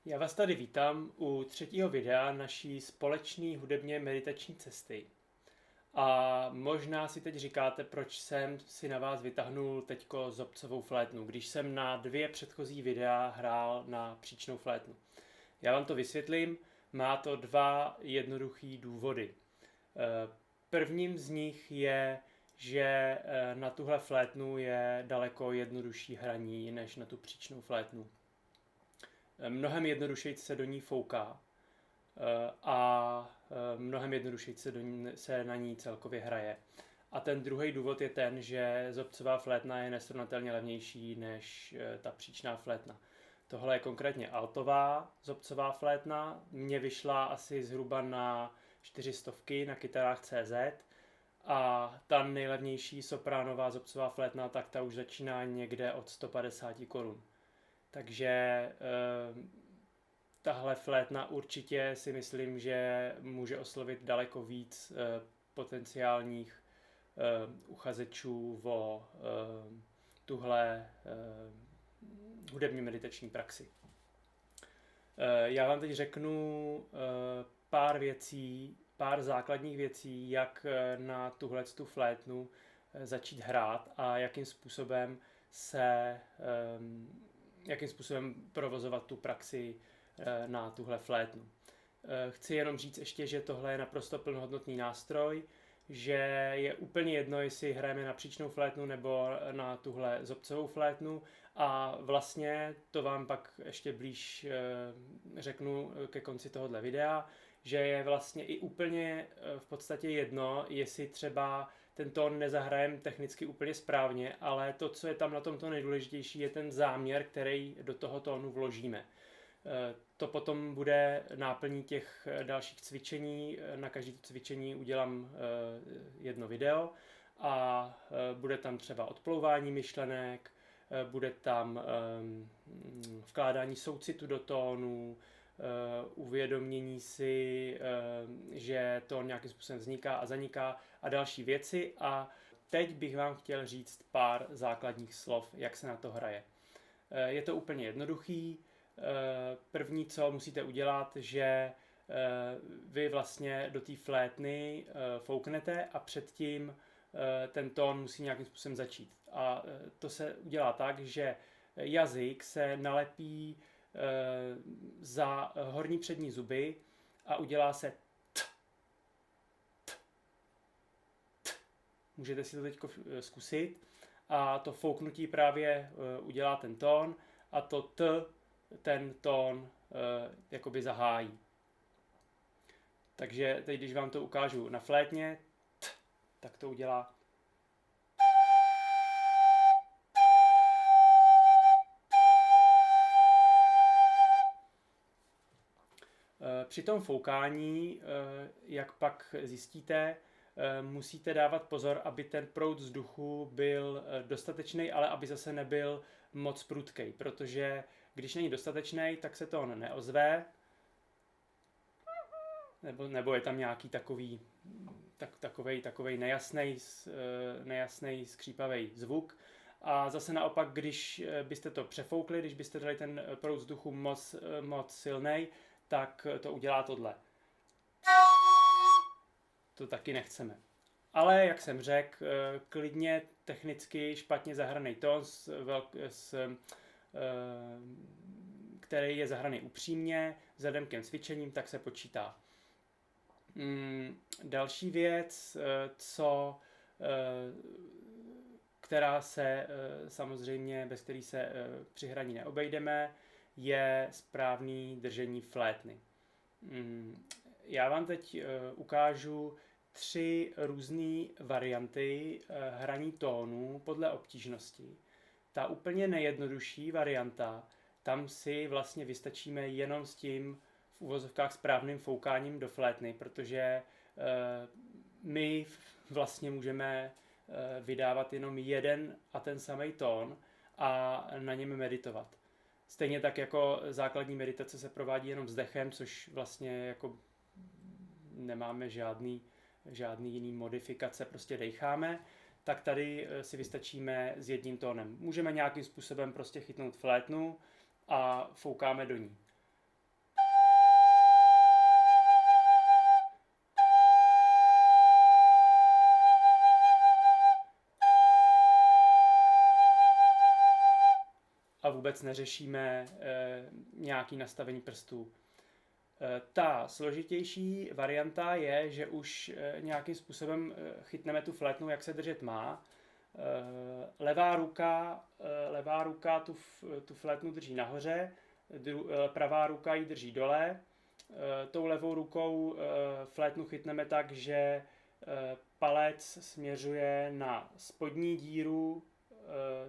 Já vás tady vítám u třetího videa naší společné hudebně meditační cesty. A možná si teď říkáte, proč jsem si na vás vytáhnul teďko zobcovou flétnu, když jsem na 2 předchozí videa hrál na příčnou flétnu. Já vám to vysvětlím, má to 2 jednoduchý důvody. Prvním z nich je, že na tuhle flétnu je daleko jednodušší hraní než na tu příčnou flétnu. Mnohem jednodušeji se do ní fouká a mnohem jednodušeji se na ní celkově hraje. A ten druhý důvod je ten, že zobcová flétna je nesrovnatelně levnější než ta příčná flétna. Tohle je konkrétně altová zobcová flétna, mně vyšla asi zhruba na 400 na kytarách CZ a ta nejlevnější sopránová zobcová flétna, tak ta už začíná někde od 150 korun. Takže tahle flétna určitě si myslím, že může oslovit daleko víc potenciálních uchazečů o tuhle hudební meditační praxi. Já vám teď řeknu pár základních věcí, jak na tuhletu flétnu začít hrát a jakým způsobem provozovat tu praxi na tuhle flétnu. Chci jenom říct ještě, že tohle je naprosto plnohodnotný nástroj, že je úplně jedno, jestli hrajeme na příčnou flétnu nebo na tuhle zobcovou flétnu a vlastně to vám pak ještě blíž řeknu ke konci tohohle videa, že je vlastně i úplně v podstatě jedno, jestli třeba ten tón nezahrajeme technicky úplně správně, ale to, co je tam na tomto nejdůležitější, je ten záměr, který do toho tónu vložíme. To potom bude náplní těch dalších cvičení. Na každé cvičení udělám jedno video a bude tam třeba odplouvání myšlenek, bude tam vkládání soucitu do tónu, uvědomění si, že to nějakým způsobem vzniká a zaniká a další věci. A teď bych vám chtěl říct pár základních slov, jak se na to hraje. Je to úplně jednoduchý. První, co musíte udělat, že vy vlastně do té flétny fouknete a předtím ten tón musí nějakým způsobem začít. A to se udělá tak, že jazyk se nalepí za horní přední zuby a udělá se t, t, t. Můžete si to teď zkusit. A to fouknutí právě udělá ten tón a to t ten tón jakoby zahájí. Takže teď, když vám to ukážu na flétně, tak to udělá. Při tom foukání, jak pak zjistíte, musíte dávat pozor, aby ten proud vzduchu byl dostatečný, ale aby zase nebyl moc prudkej, protože když není dostatečný, tak se to neozve, nebo je tam nějaký takovej nejasný skřípavý zvuk. A zase naopak, když byste to přefoukli, když byste dali ten proud vzduchu moc silnej, tak to udělá tohle. To taky nechceme. Ale, jak jsem řekl, klidně technicky špatně zahraný tón který je zahraný upřímně, vzhledem k cvičením, tak se počítá. Další věc, která se samozřejmě, bez který se při hraní neobejdeme, je správný držení flétny. Já vám teď ukážu 3 různé varianty hraní tónů podle obtížnosti. Ta úplně nejjednodušší varianta, tam si vlastně vystačíme jenom s tím v uvozovkách správným foukáním do flétny, protože my vlastně můžeme vydávat jenom jeden a ten samý tón a na něm meditovat. Stejně tak jako základní meditace se provádí jenom s dechem, což vlastně jako nemáme žádný jiný modifikace, prostě dejcháme, tak tady si vystačíme s jedním tónem. Můžeme nějakým způsobem prostě chytnout flétnu a foukáme do ní. vůbec neřešíme nějaký nastavení prstů. Ta složitější varianta je, že už nějakým způsobem chytneme tu flétnu, jak se držet má. Levá ruka tu flétnu drží nahoře, pravá ruka ji drží dole. Tou levou rukou flétnu chytneme tak, že palec směřuje na spodní díru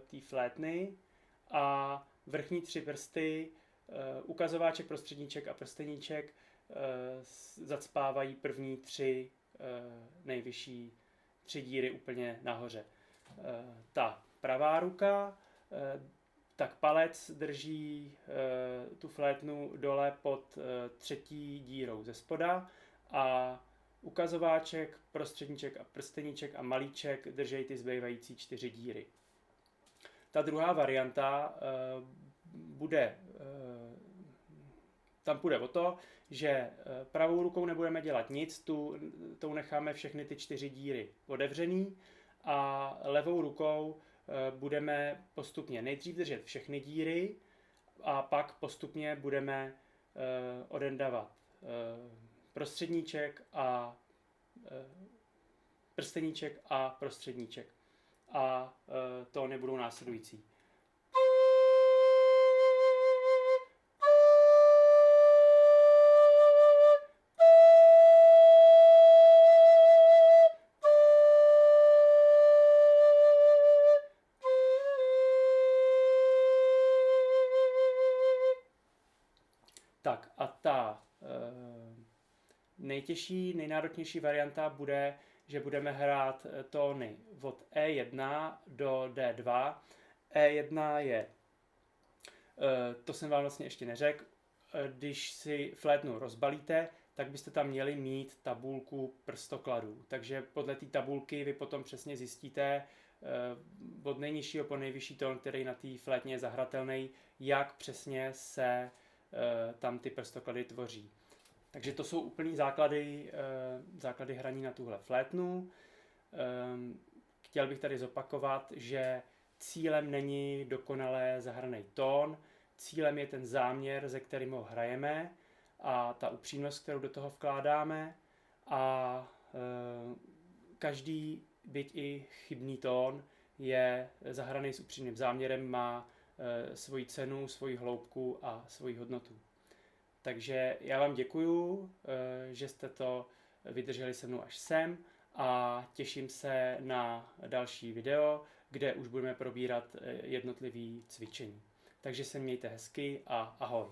té flétny a vrchní 3 prsty, ukazováček, prostředníček a prsteníček, zacpávají první 3 nejvyšší 3 díry úplně nahoře. Ta pravá ruka, tak palec drží tu flétnu dole pod 3. dírou ze spoda a ukazováček, prostředníček a prsteníček a malíček drží ty zbývající 4 díry. Ta druhá varianta tam půjde o to, že pravou rukou nebudeme dělat nic, tou necháme všechny ty 4 díry otevřený a levou rukou budeme postupně nejdřív držet všechny díry a pak postupně budeme odendávat prostředníček a prsteníček a prostředníček. A tóny budou následující. Tak a ta nejtěžší, nejnáročnější varianta bude, že budeme hrát tóny od E1 do D2. E1 je, to jsem vám vlastně ještě neřekl, když si flétnu rozbalíte, tak byste tam měli mít tabulku prstokladů. Takže podle té tabulky vy potom přesně zjistíte od nejnižšího po nejvyšší tón, který na té flétně je zahratelný, jak přesně se tam ty prstoklady tvoří. Takže to jsou úplný základy hraní na tuhle flétnu. Chtěl bych tady zopakovat, že cílem není dokonale zahraný tón, cílem je ten záměr, ze kterým ho hrajeme a ta upřímnost, kterou do toho vkládáme a každý, byť i chybný tón, je zahraný s upřímným záměrem, má svoji cenu, svoji hloubku a svoji hodnotu. Takže já vám děkuju, že jste to vydrželi se mnou až sem a těším se na další video, kde už budeme probírat jednotlivé cvičení. Takže se mějte hezky a ahoj.